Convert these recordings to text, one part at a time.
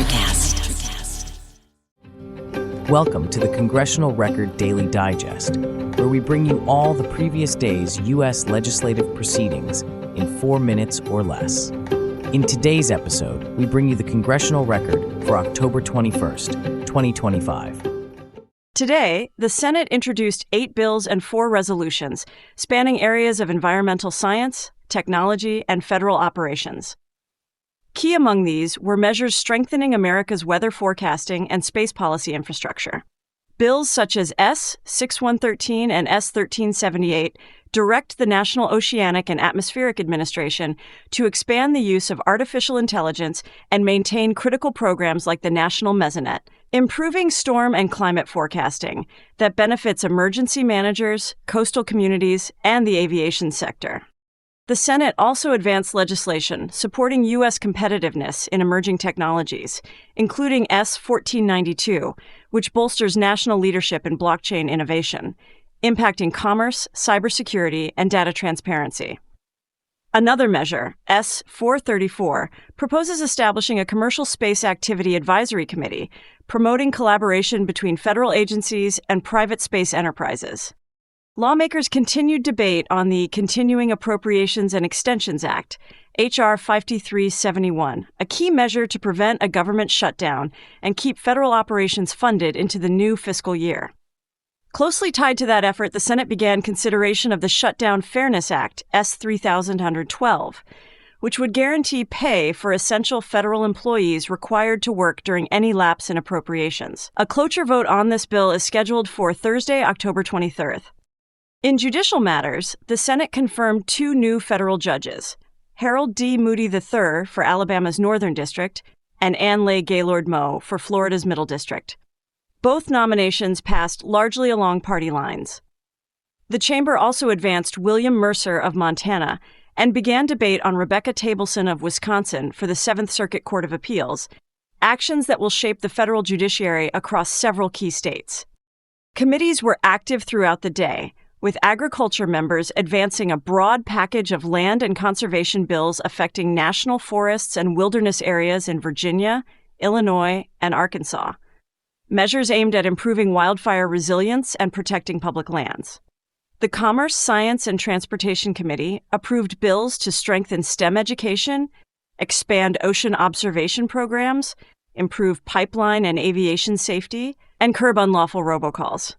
ElectraCast. Welcome to the Congressional Record Daily Digest, where we bring you all the previous day's U.S. legislative proceedings in 4 minutes or less. In today's episode, we bring you the Congressional Record for October 21st, 2025. Today, the Senate introduced 8 bills and 4 resolutions spanning areas of environmental science, technology, and federal operations. Key among these were measures strengthening America's weather forecasting and space policy infrastructure. Bills such as S-6113 and S-1378 direct the National Oceanic and Atmospheric Administration to expand the use of artificial intelligence and maintain critical programs like the National Mesonet, improving storm and climate forecasting that benefits emergency managers, coastal communities, and the aviation sector. The Senate also advanced legislation supporting U.S. competitiveness in emerging technologies, including S-1492, which bolsters national leadership in blockchain innovation, impacting commerce, cybersecurity, and data transparency. Another measure, S-434, proposes establishing a Commercial Space Activity Advisory Committee, promoting collaboration between federal agencies and private space enterprises. Lawmakers continued debate on the Continuing Appropriations and Extensions Act, H.R. 5371, a key measure to prevent a government shutdown and keep federal operations funded into the new fiscal year. Closely tied to that effort, the Senate began consideration of the Shutdown Fairness Act, S-3112, which would guarantee pay for essential federal employees required to work during any lapse in appropriations. A cloture vote on this bill is scheduled for Thursday, October 23rd. In judicial matters, the Senate confirmed 2 new federal judges, Harold D. Moody III for Alabama's Northern District and Ann Leigh Gaylord Moe for Florida's Middle District. Both nominations passed largely along party lines. The chamber also advanced William Mercer of Montana and began debate on Rebecca Tableson of Wisconsin for the Seventh Circuit Court of Appeals, actions that will shape the federal judiciary across several key states. Committees were active throughout the day, with agriculture members advancing a broad package of land and conservation bills affecting national forests and wilderness areas in Virginia, Illinois, and Arkansas. Measures aimed at improving wildfire resilience and protecting public lands. The Commerce, Science, and Transportation Committee approved bills to strengthen STEM education, expand ocean observation programs, improve pipeline and aviation safety, and curb unlawful robocalls.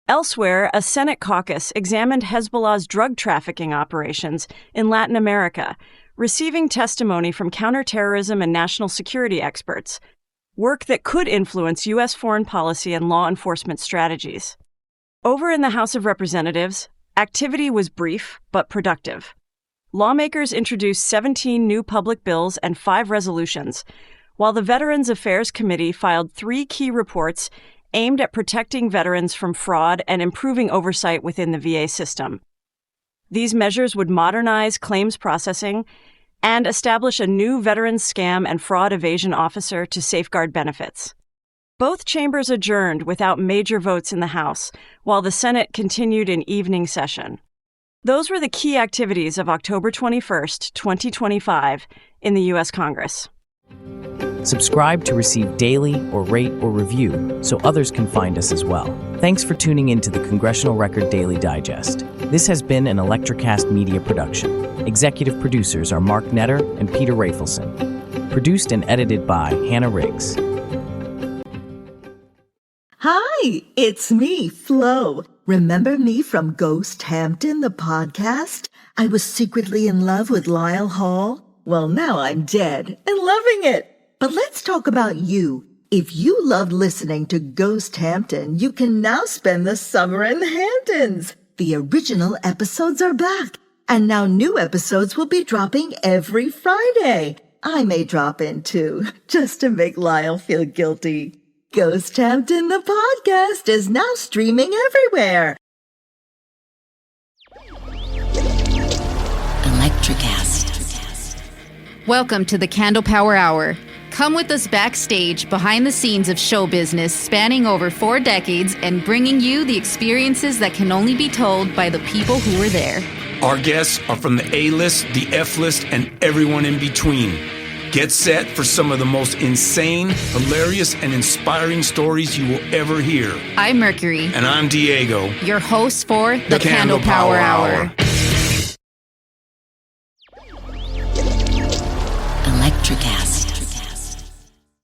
Elsewhere, a Senate caucus examined Hezbollah's drug trafficking operations in Latin America, receiving testimony from counterterrorism and national security experts, work that could influence U.S. foreign policy and law enforcement strategies. Over in the House of Representatives, activity was brief but productive. Lawmakers introduced 17 new public bills and 5 resolutions, while the Veterans Affairs Committee filed 3 key reports aimed at protecting veterans from fraud and improving oversight within the VA system. These measures would modernize claims processing and establish a new Veterans Scam and Fraud Evasion Officer to safeguard benefits. Both chambers adjourned without major votes in the House, while the Senate continued in evening session. Those were the key activities of October 21st, 2025, in the U.S. Congress. Subscribe to receive daily or rate or review so others can find us as well. Thanks for tuning in to the Congressional Record Daily Digest. This has been an ElectraCast media production. Executive producers are Mark Netter and Peter Rafelson. Produced and edited by Hannah Riggs. Hi, it's me, Flo. Remember me from Ghost Hampton, the podcast? I was secretly in love with Lyle Hall. Well, now I'm dead and loving it. But let's talk about you. If you loved listening to Ghost Hampton, you can now spend the summer in the Hamptons. The original episodes are back, and now new episodes will be dropping every Friday. I may drop in too, just to make Lyle feel guilty. Ghost Hampton, the podcast, is now streaming everywhere. ElectraCast. Welcome to the Candle Power Hour. Come with us backstage behind the scenes of show business spanning over 4 decades and bringing you the experiences that can only be told by the people who were there. Our guests are from the A-list, the F-list, and everyone in between. Get set for some of the most insane, hilarious, and inspiring stories you will ever hear. I'm Mercury. And I'm Diego. Your host for the Candle Power Hour. ElectraCast.